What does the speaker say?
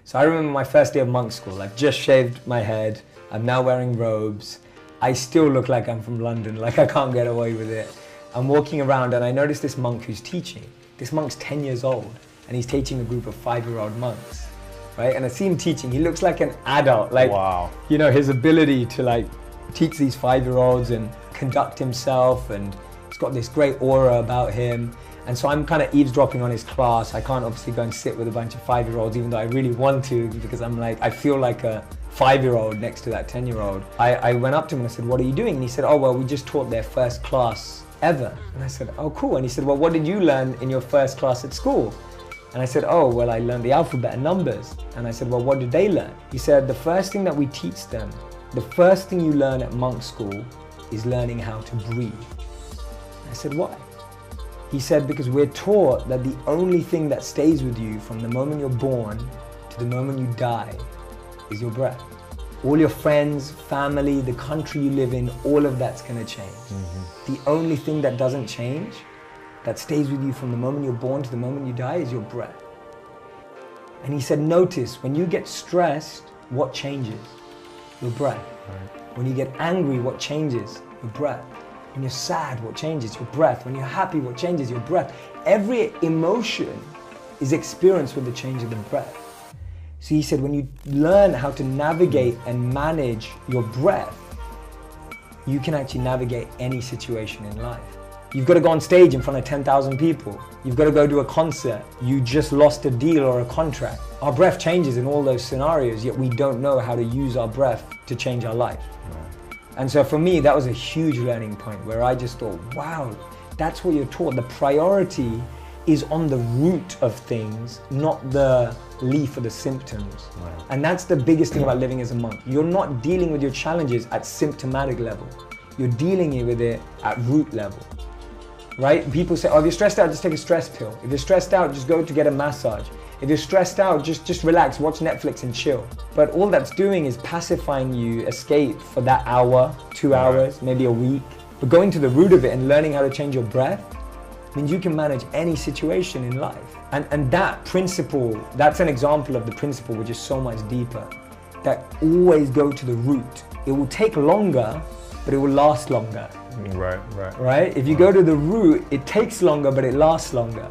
So I remember my first day of monk school. I've just shaved my head. I'm now wearing robes. I still look like I'm from London, like I can't get away with it. I'm walking around and I notice this monk who's teaching. This monk's 10 years old and he's teaching a group of 5-year-old monks, right? And I see him teaching, he looks like an adult, like, wow. You know, his ability to like teach these 5-year-olds and conduct himself, and he's got this great aura about him. And so I'm kind of eavesdropping on his class. I can't obviously go and sit with a bunch of 5-year-olds, even though I really want to, because I'm like, I feel like a 5-year-old next to that 10-year-old. I went up to him and I said, what are you doing? And he said, oh, well, we just taught their first class ever. And I said, oh, cool. And he said, well, what did you learn in your first class at school? And I said, oh, well, I learned the alphabet and numbers. And I said, well, what did they learn? He said, the first thing that we teach them, the first thing you learn at monk school is learning how to breathe. I said, why? He said, because we're taught that the only thing that stays with you from the moment you're born to the moment you die is your breath. All your friends, family, the country you live in, all of that's gonna change. The only thing that doesn't change, that stays with you from the moment you're born to the moment you die, is your breath. And he said, notice, when you get stressed, what changes? Your breath. Right. When you get angry, what changes? Your breath. When you're sad, what changes? Your breath. When you're happy, what changes? Your breath. Every emotion is experienced with the change of the breath. So he said, when you learn how to navigate and manage your breath, you can actually navigate any situation in life. You've got to go on stage in front of 10,000 people. You've got to go to a concert. You just lost a deal or a contract. Our breath changes in all those scenarios, yet we don't know how to use our breath to change our life. Right. And so for me, that was a huge learning point where I just thought, wow, that's what you're taught. The priority is on the root of things, not the leaf or the symptoms. Right. And that's the biggest thing about living as a monk. You're not dealing with your challenges at symptomatic level. You're dealing with it at root level. Right? People say, oh, if you're stressed out, just take a stress pill. If you're stressed out, just go to get a massage. If you're stressed out, just relax, watch Netflix and chill. But all that's doing is pacifying you, escape for that hour, 2 hours, maybe a week. But going to the root of it and learning how to change your breath means you can manage any situation in life. And that principle, that's an example of the principle which is so much deeper. That always go to the root. It will take longer, but it will last longer. Right. Right? If you go to the root, it takes longer, but it lasts longer.